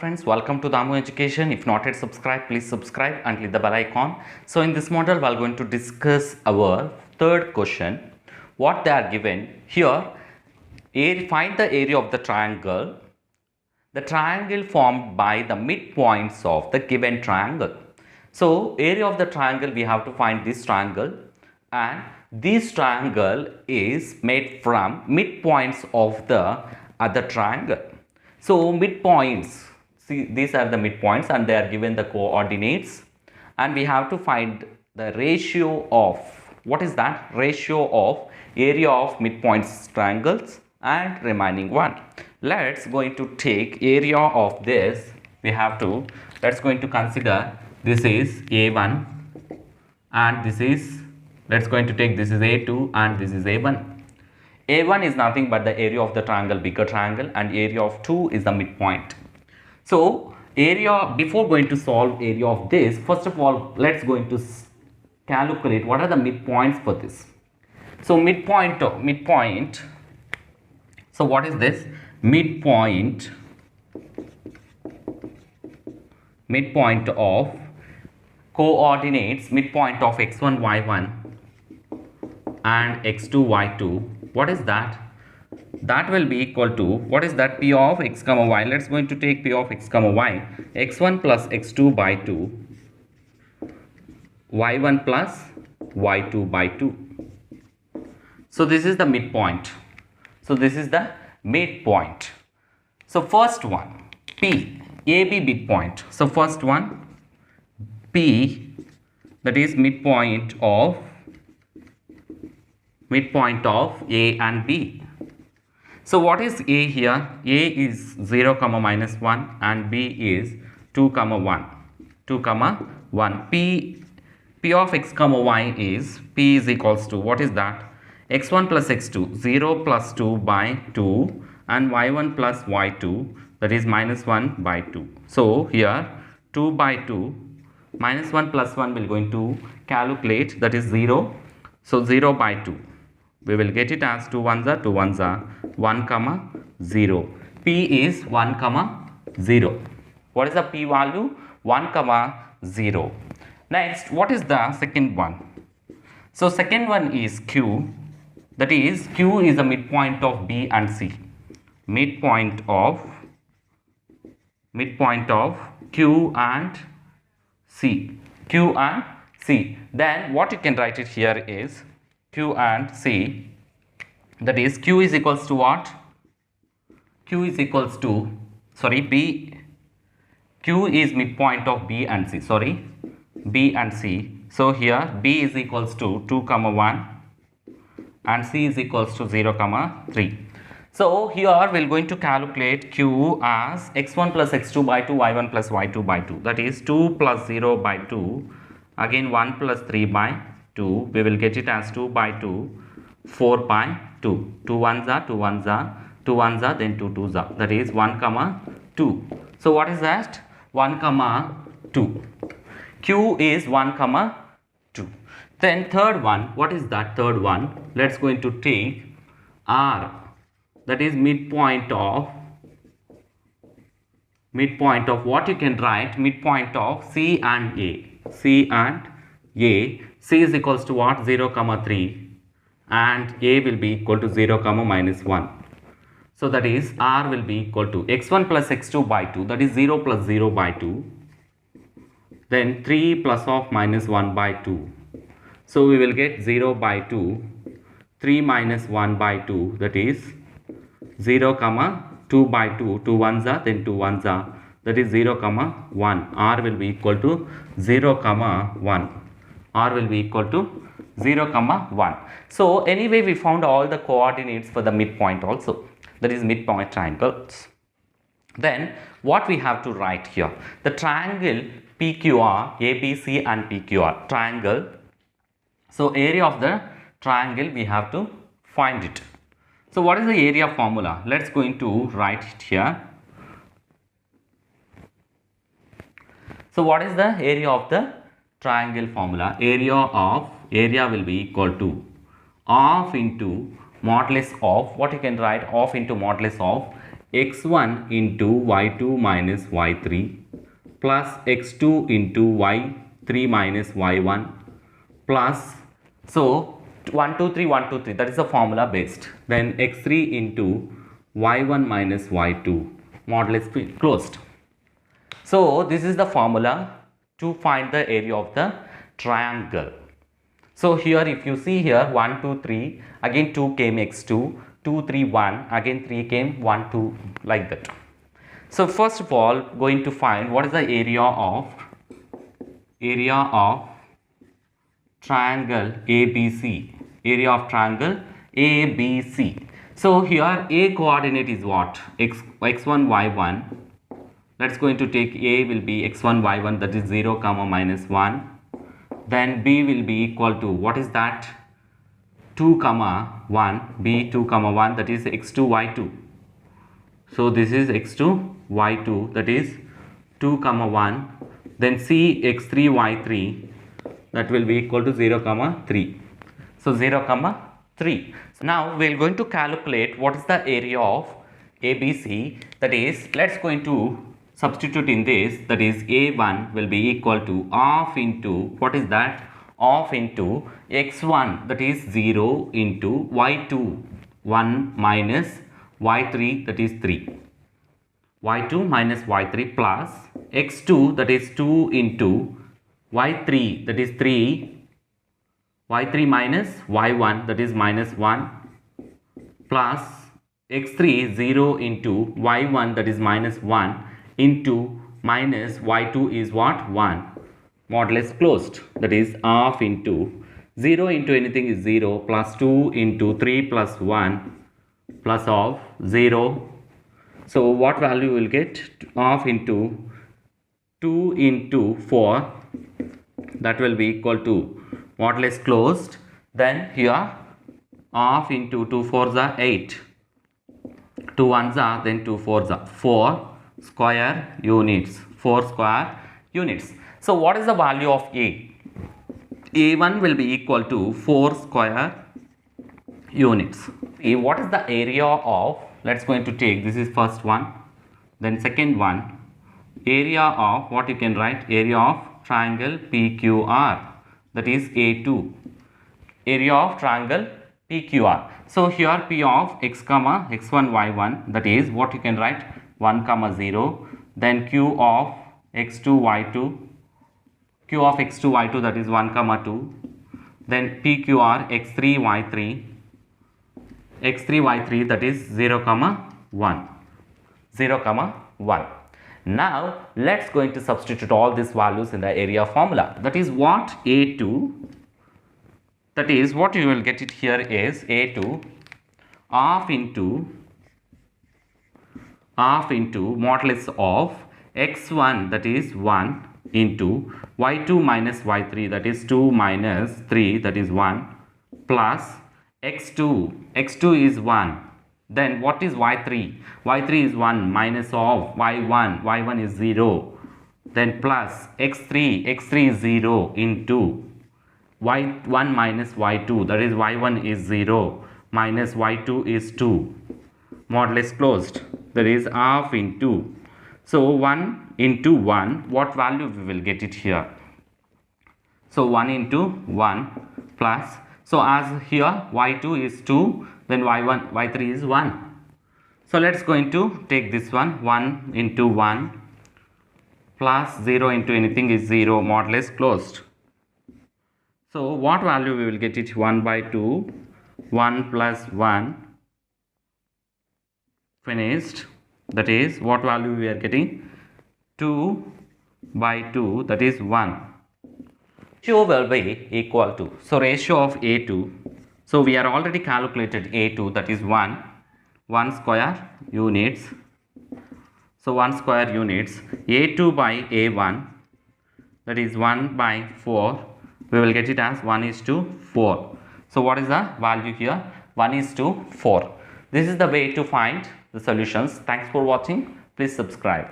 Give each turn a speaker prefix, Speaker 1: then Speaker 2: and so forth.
Speaker 1: friends, welcome to Damu Education. If not yet subscribed, please subscribe and click the bell icon. So in this model we are going to discuss our third question. What they are given here, find the area of the triangle formed by the midpoints of the given triangle. So area of the triangle, we have to find this triangle, and this triangle is made from midpoints of the other triangle. So midpoints, see, these are the midpoints and they are given the coordinates, and we have to find the ratio of, what is that? Ratio of area of midpoints triangles and remaining one. Let's going to take area of this. Let's going to consider this is A1 and this is, let's going to take this is A2 and this is A1. A1 is nothing but the area of the triangle, bigger triangle, and area of 2 is the midpoint. So area, before going to solve area of this, first of all let's going to calculate what are the midpoints for this. So midpoint, so what is this? Midpoint of coordinates, midpoint of x1 y1 and x2 y2. What is that? That will be equal to, what is that? P of x comma y. Let's going to take P of x comma y, x1 plus x2 by 2, y1 plus y2 by 2. So this is the midpoint. So this is the midpoint. So first one, P, AB midpoint. So first one, P, that is midpoint of A and B. So what is A here? A is 0 comma minus 1 and B is 2 comma 1. P of x comma y is, P is equals to, what is that? x1 plus x2, 0 plus 2 by 2 and y1 plus y2, that is minus 1 by 2. So here 2 by 2 minus 1 plus 1 will going to calculate, that is 0. So 0 by 2. We will get it as 2 ones are 2 ones are 1 comma 0. P is 1 comma 0. What is the P value? 1 comma 0. Next, what is the second one? So second one is Q. That is, Q is the midpoint of B and C. Midpoint of Q and C. Q and C. Then what you can write it here is Q and C, that is Q is equals to what? Q is equals to, B, Q is midpoint of B and C, B and C. So here B is equals to 2 comma 1 and C is equals to 0 comma 3. So here we are going to calculate Q as x1 plus x2 by 2, y1 plus y2 by 2, that is 2 plus 0 by 2, again 1 plus 3 by 2, we will get it as 2 by 2, 4 by 2, 2 ones are 2 ones are 2 ones are, then 2 twos are, that is 1 comma 2. So what is that? 1 comma 2. Q is 1 comma 2. Then third one, what is that third one? Let's going to take R, that is midpoint of what you can write, midpoint of C and A. C is equals to what? 0 comma 3 and A will be equal to 0 comma minus 1. So that is R will be equal to x1 plus x2 by 2, that is 0 plus 0 by 2, then 3 plus of minus 1 by 2. So we will get 0 by 2, 3 minus 1 by 2, that is 0 comma 2 by 2, 2 ones are, then 2 ones are, that is 0 comma 1. R will be equal to 0 comma 1. R will be equal to 0 comma 1. So anyway, we found all the coordinates for the midpoint also, that is midpoint triangles. Then what we have to write here? The triangle PQR, ABC and PQR triangle. So area of the triangle we have to find it. So what is the area formula? Let's going to write it here. So what is the area of the triangle formula? Area will be equal to half into modulus of, what you can write, half into modulus of x1 into y2 minus y3 plus x2 into y3 minus y1 plus, so 1 2 3 1 2 3, that is the formula based, then x3 into y1 minus y2 modulus p closed. So this is the formula to find the area of the triangle. So here if you see here 1 2 3, again 2 came x2, 2 3 1, again 3 came 1 2, like that. So first of all going to find what is the area of triangle ABC, area of triangle ABC. So here A coordinate is what? X1 y1. Let's going to take A will be x1 y1, that is 0 comma minus 1. Then B will be equal to, what is that? 2 comma 1, B 2 comma 1, that is x2 y2. So this is x2 y2, that is 2 comma 1. Then C x3 y3, that will be equal to 0 comma 3. So 0 comma 3. So now we are going to calculate what is the area of ABC, that is, let's going to substitute in this, that is A1 will be equal to half into, what is that? Half into x1, that is 0 into y2 1 minus y3, that is 3. y2 minus y3 plus x2, that is 2 into y3, that is 3, y3 minus y1, that is minus 1, plus x3 0 into y1, that is minus 1, into minus y2 is what? 1, modulus closed, that is half into 0 into anything is 0, plus 2 into 3 plus 1 plus of 0. So what value will get? Half into 2 into 4, that will be equal to modulus closed. Then here half into 2 4s are 8, 2 1s are, then 2 4s are 4 square units, 4 square units. So what is the value of A? A1 will be equal to 4 square units. See, what is the area of, let's going to take, this is first one, then second one, area of, what you can write, area of triangle PQR, that is A2, area of triangle PQR. So here P of x comma x1 y1, that is what you can write 1 comma 0, then Q of x2 y2, Q of x2 y2, that is 1 comma 2, then PQR x3 y3, x3 y3, that is 0 comma 1, 0 comma 1. Now let's going to substitute all these values in the area formula, that is what? A2, that is what you will get it here is A2 half into modulus of x1, that is 1, into y2 minus y3, that is 2 minus 3, that is 1, plus x2 is 1. Then what is y3? y3 is 1 minus of y1 is 0. Then plus x3 is 0 into y1 minus y2, that is y1 is 0 minus y2 is 2, modulus closed, that is half into, so 1 into 1, what value we will get it here? So 1 into 1 plus, so as here y2 is 2, then y3 is 1. So let's going to take this one, 1 into 1 plus 0 into anything is 0, modulus closed. So what value we will get it? 1 by 2, 1 plus 1, finished, that is what value we are getting? 2 by 2, that is 1. Ratio will be equal to, so ratio of A2, so we are already calculated A2, that is 1 square units. So 1 square units, A2 by A1, that is 1 by 4, we will get it as 1:4. So what is the value here? 1:4. This is the way to find the solutions. Thanks for watching. Please subscribe.